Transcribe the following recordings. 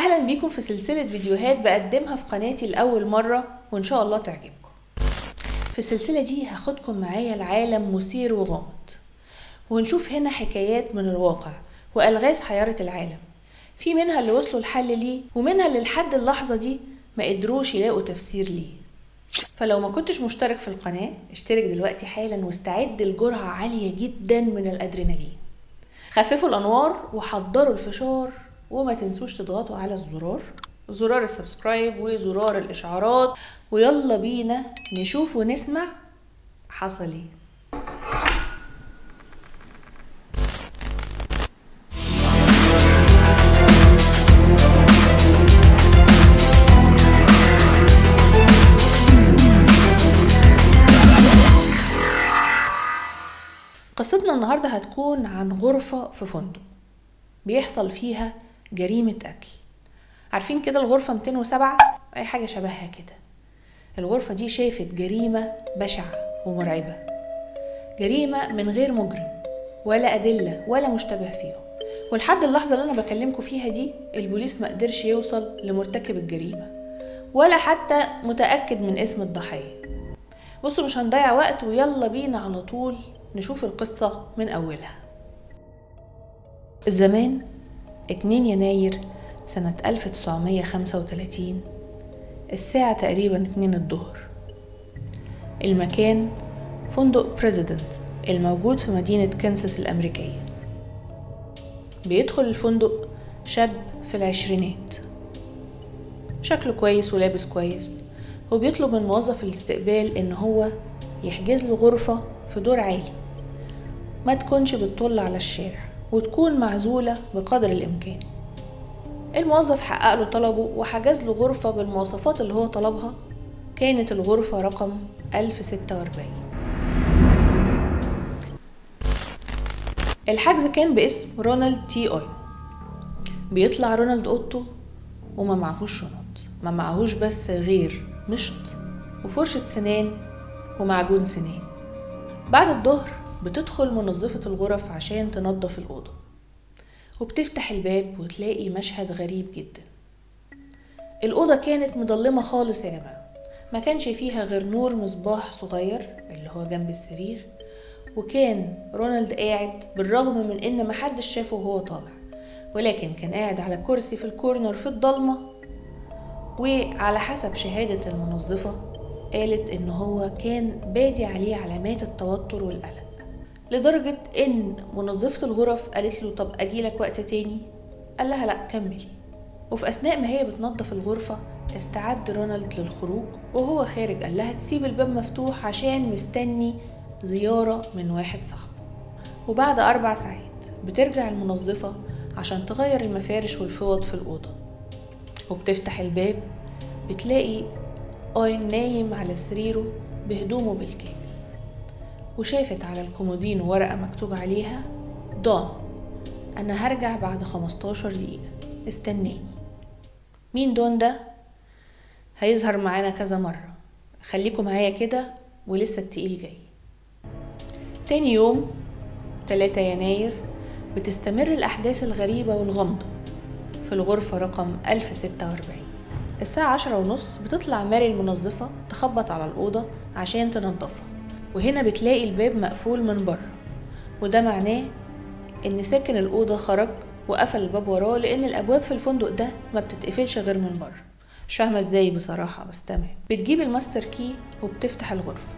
اهلا بيكم في سلسلة فيديوهات بقدمها في قناتي لأول مرة وان شاء الله تعجبكم. في السلسلة دي هاخدكم معايا لعالم مثير وغامض، ونشوف هنا حكايات من الواقع والغاز حيرت العالم، في منها اللي وصلوا الحل ليه ومنها اللي لحد اللحظة دي ما قدروش يلاقوا تفسير ليه. فلو ما كنتش مشترك في القناة اشترك دلوقتي حالا واستعد لجرعة عالية جدا من الأدرينالين. خففوا الأنوار وحضروا الفشار، وما تنسوش تضغطوا على زرار السبسكرايب وزرار الإشعارات، ويلا بينا نشوف ونسمع حصل ايه. قصتنا النهاردة هتكون عن غرفة في فندق بيحصل فيها جريمة قتل. عارفين كده الغرفة 207؟ أي حاجة شبهها كده. الغرفة دي شافت جريمة بشعة ومرعبة، جريمة من غير مجرم ولا أدلة ولا مشتبه فيهم، ولحد اللحظة اللي أنا بكلمكم فيها دي البوليس ما قدرش يوصل لمرتكب الجريمة ولا حتى متأكد من اسم الضحية. بصوا مش هنضيع وقت ويلا بينا على طول نشوف القصة من أولها. الزمان 2 يناير سنة 1935، الساعة تقريبا 2 الظهر. المكان فندق بريزيدنت الموجود في مدينة كنساس الأمريكية. بيدخل الفندق شاب في العشرينات، شكله كويس ولابس كويس، وبيطلب من موظف الاستقبال إن هو يحجز له غرفة في دور عالي ما تكونش بتطل على الشارع وتكون معزولة بقدر الإمكان. الموظف حقق له طلبه وحجز له غرفة بالمواصفات اللي هو طلبها. كانت الغرفة رقم 1046. الحجز كان باسم رونالد تي أوين. بيطلع رونالد أوضته وما معهوش شنط، ما معهوش بس غير مشط وفرشة سنان ومعجون سنان. بعد الظهر بتدخل منظفة الغرف عشان تنظف الأوضة، وبتفتح الباب وتلاقي مشهد غريب جدا. الأوضة كانت مظلمة خالص يا جماعة، ما كانش فيها غير نور مصباح صغير اللي هو جنب السرير، وكان رونالد قاعد بالرغم من ان محدش شافه وهو طالع، ولكن كان قاعد على كرسي في الكورنر في الضلمة. وعلى حسب شهادة المنظفة قالت ان هو كان بادي عليه علامات التوتر والقلق، لدرجة ان منظفة الغرف قالت له طب اجيلك وقت تاني؟ قال لها لا كملي. وفي اثناء ما هي بتنظف الغرفة استعد رونالد للخروج، وهو خارج قال لها تسيب الباب مفتوح عشان مستني زيارة من واحد صاحبه. وبعد 4 ساعات بترجع المنظفة عشان تغير المفارش والفوط في الأوضة، وبتفتح الباب بتلاقي أوين نايم على سريره بهدومه بالكامل، وشافت على الكومودين ورقة مكتوب عليها دون، أنا هرجع بعد 15 دقيقة استناني. مين دون ده؟ هيظهر معانا كذا مرة، خليكم معايا كده ولسه التقيل جاي. تاني يوم 3 يناير بتستمر الأحداث الغريبة والغامضة في الغرفة رقم 1046. الساعة 10:30 بتطلع ماري المنظفة تخبط على الأوضة عشان تنظفها، وهنا بتلاقي الباب مقفول من بره، وده معناه إن ساكن الأوضة خرج وقفل الباب وراه، لأن الأبواب في الفندق ده ما بتتقفلش غير من بره. مش فاهمة ازاي بصراحة، بس تمام. بتجيب الماستر كي وبتفتح الغرفة،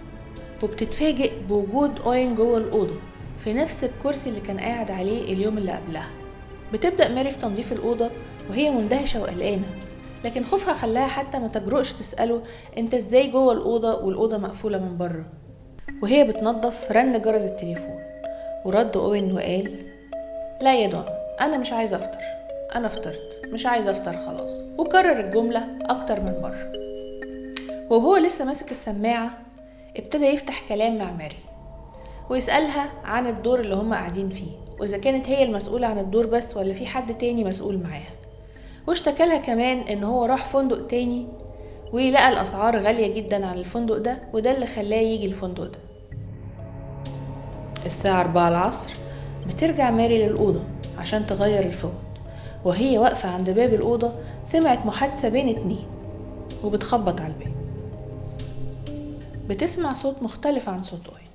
وبتتفاجئ بوجود أوين جوه الأوضة في نفس الكرسي اللي كان قاعد عليه اليوم اللي قبلها. بتبدأ ماري في تنظيف الأوضة وهي مندهشة وقلقانة، لكن خوفها خلاها حتى ما تجرؤش تسأله انت ازاي جوه الأوضة والأوضة مقفولة من بره. وهي بتنظف رن جرس التليفون، ورد أوين وقال لا يا دون، أنا مش عايز أفطر، أنا فطرت، مش عايز أفطر خلاص. وكرر الجملة أكتر من مرة. وهو لسه ماسك السماعة ابتدى يفتح كلام مع ماري ويسألها عن الدور اللي هم قاعدين فيه، وإذا كانت هي المسؤولة عن الدور بس ولا في حد تاني مسؤول معاها. واشتكالها كمان إن هو راح فندق تاني ولقى الأسعار غالية جدا عن الفندق ده، وده اللي خلاه يجي الفندق ده. الساعة 4 العصر بترجع ماري للأوضة عشان تغير الفوط، وهي واقفة عند باب الأوضة سمعت محادثة بين اتنين وبتخبط على الباب. بتسمع صوت مختلف عن صوت اوين،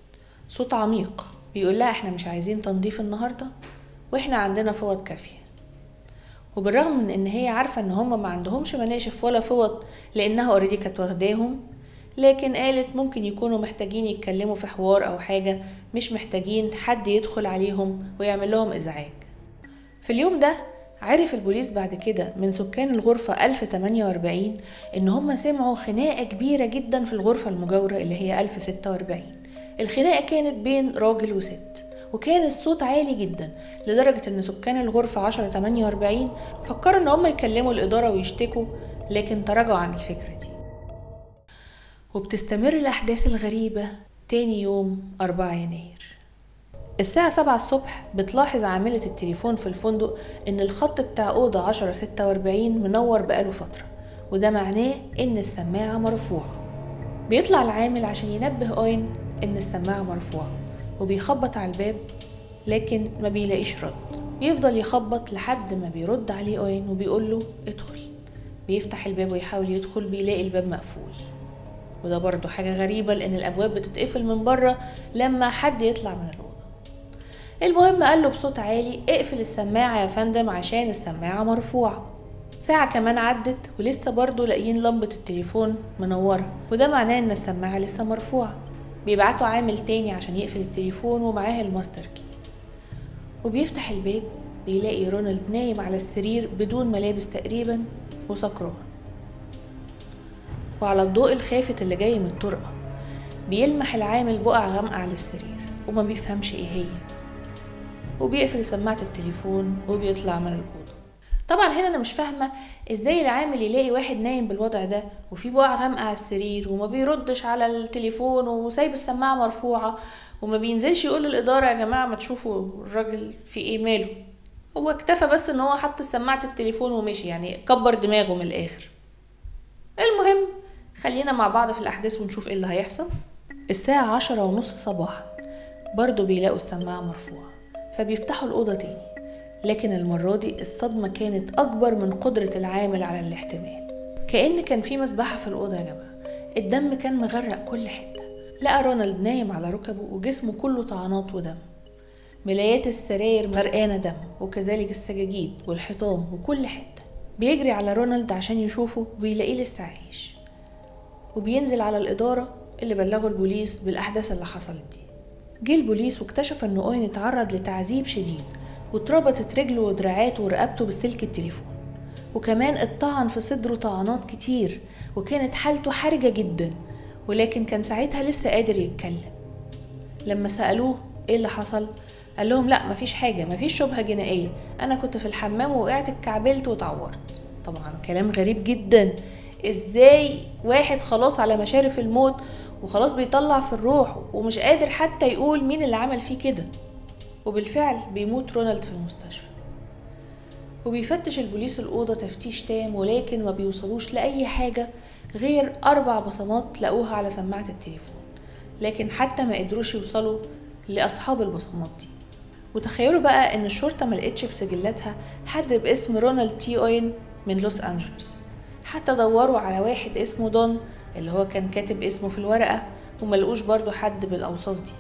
صوت عميق بيقول لها احنا مش عايزين تنظيف النهاردة واحنا عندنا فوط كافية. وبالرغم من ان هي عارفة ان هما ما عندهمش مناشف ولا فوط لانها اوريدي كانت واخداهم، لكن قالت ممكن يكونوا محتاجين يتكلموا في حوار او حاجة، مش محتاجين حد يدخل عليهم ويعمل لهم ازعاج. في اليوم ده عرف البوليس بعد كده من سكان الغرفة 1048 ان هم سمعوا خناقة كبيرة جدا في الغرفة المجاورة اللي هي 1046. الخناقة كانت بين راجل وست، وكان الصوت عالي جدا لدرجة ان سكان الغرفة 1048 فكروا ان هم يكلموا الإدارة ويشتكوا، لكن تراجعوا عن الفكرة دي. وبتستمر الأحداث الغريبة تاني يوم 4 يناير الساعة 7 الصبح. بتلاحظ عاملة التليفون في الفندق ان الخط بتاع أوضة 1046 منور بقاله فترة، وده معناه ان السماعة مرفوعة. بيطلع العامل عشان ينبه اوين ان السماعة مرفوعة، وبيخبط على الباب لكن ما بيلاقيش رد. يفضل يخبط لحد ما بيرد عليه اوين وبيقول له ادخل. بيفتح الباب ويحاول يدخل، بيلاقي الباب مقفول، وده برضو حاجة غريبة لان الابواب بتتقفل من بره لما حد يطلع من الأوضة. المهم قال له بصوت عالي اقفل السماعة يا فندم عشان السماعة مرفوعة. ساعة كمان عدت ولسه برضو لاقيين لمبة التليفون منورة، وده معناه ان السماعة لسه مرفوعة. بيبعتوا عامل تاني عشان يقفل التليفون ومعاه الماستر كي، وبيفتح الباب بيلاقي رونالد نايم على السرير بدون ملابس تقريبا وسكران. وعلى الضوء الخافت اللي جاي من الطرقة بيلمح العامل بقع غامقة على السرير وما بيفهمش ايه هي، وبيقفل سماعة التليفون وبيطلع من الأوضة. طبعا هنا أنا مش فاهمة ازاي العامل يلاقي واحد نايم بالوضع ده وفي بقع غامقة على السرير وما بيردش على التليفون وسايب السماعة مرفوعة وما بينزلش يقول للإدارة يا جماعة ما تشوفوا الراجل في ايه ماله. هو اكتفى بس ان هو حط سماعة التليفون ومشي، يعني كبر دماغه من الآخر. المهم خلينا مع بعض في الأحداث ونشوف ايه اللي هيحصل. الساعة 10:30 صباحا برضو بيلاقوا السماعة مرفوعة، فبيفتحوا الأوضة تاني، لكن المرة دي الصدمة كانت أكبر من قدرة العامل على الاحتمال. كأن كان في مسبحة في الأوضة يا جماعة، الدم كان مغرق كل حتة. لقى رونالد نايم على ركبه وجسمه كله طعنات ودم، ملايات السراير مرقانة دم، وكذلك السجاجيد والحيطان وكل حتة. بيجري على رونالد عشان يشوفه وبيلاقيه لسه عايش، وبينزل على الإدارة اللي بلغوا البوليس بالأحداث اللي حصلت دي. جه البوليس واكتشف ان اوين اتعرض لتعذيب شديد، واتربطت رجله ودراعاته ورقبته بالسلك التليفون، وكمان اتطعن في صدره طعنات كتير، وكانت حالته حرجة جدا، ولكن كان ساعتها لسه قادر يتكلم. لما سألوه ايه اللي حصل قال لهم لا مفيش حاجة، مفيش شبهة جنائية، انا كنت في الحمام ووقعت اتكعبلت واتعورت. طبعا كلام غريب جدا، ازاي واحد خلاص على مشارف الموت وخلاص بيطلع في الروح ومش قادر حتى يقول مين اللي عمل فيه كده. وبالفعل بيموت رونالد في المستشفى. وبيفتش البوليس الأوضة تفتيش تام، ولكن ما بيوصلوش لأي حاجة غير 4 بصمات لقوها على سماعة التليفون، لكن حتى ما قدروش يوصلوا لأصحاب البصمات دي. وتخيلوا بقى ان الشرطة ما لقتش في سجلاتها حد باسم رونالد تي اوين من لوس أنجلوس، حتى دوروا على واحد اسمه دون اللي هو كان كاتب اسمه في الورقة وملقوش برضو حد بالأوصاف دي.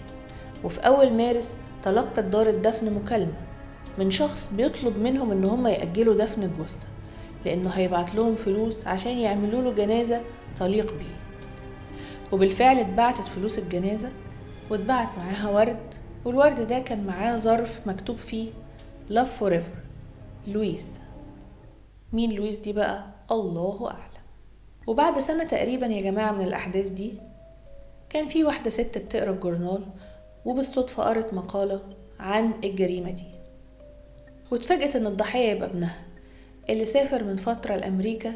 وفي أول مارس تلقت دار الدفن مكالمة من شخص بيطلب منهم ان هم يأجلوا دفن الجثة لأنه هيبعت لهم فلوس عشان يعملوا له جنازة تليق بيه. وبالفعل اتبعتت فلوس الجنازة واتبعت معاها ورد، والورد ده كان معاه ظرف مكتوب فيه Love Forever لويس. مين لويس دي بقى؟ الله أعلم. وبعد سنة تقريبا يا جماعة من الأحداث دي كان في واحدة ست بتقرأ الجورنال وبالصدفة قرأت مقالة عن الجريمة دي، واتفاجأت ان الضحية يبقى ابنها اللي سافر من فترة لأمريكا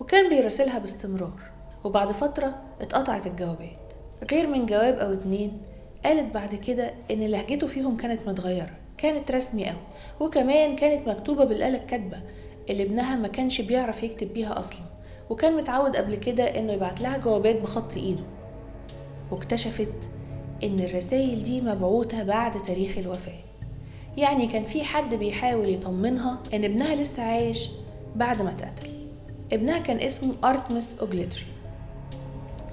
وكان بيراسلها باستمرار. وبعد فترة اتقطعت الجوابات، غير من جواب أو 2. قالت بعد كده ان لهجته فيهم كانت متغيرة، كانت رسمي قوي، وكمان كانت مكتوبة بالآلة الكاتبة اللي ابنها ما كانش بيعرف يكتب بيها أصلا، وكان متعود قبل كده انه يبعت لها جوابات بخط ايده. واكتشفت ان الرسائل دي مبعوثة بعد تاريخ الوفاة، يعني كان في حد بيحاول يطمنها إن ابنها لسه عايش بعد ما اتقتل. ابنها كان اسمه أرتمس أوجليتري،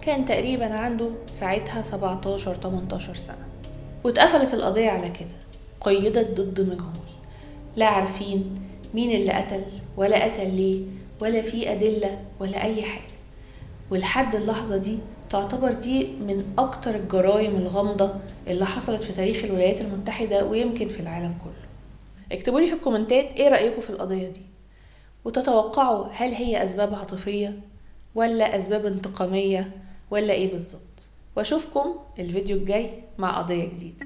كان تقريبا عنده ساعتها 17-18 سنة. واتقفلت القضية على كده، قيدت ضد مجهول، لا عارفين مين اللي قتل ولا قتل ليه ولا في أدلة ولا أي حاجة. ولحد اللحظة دي تعتبر دي من أكتر الجرائم الغامضة اللي حصلت في تاريخ الولايات المتحدة ويمكن في العالم كله. اكتبولي في الكومنتات ايه رأيكم في القضية دي، وتتوقعوا هل هي أسباب عاطفية ولا أسباب انتقامية ولا ايه بالظبط. واشوفكم الفيديو الجاي مع قضية جديدة.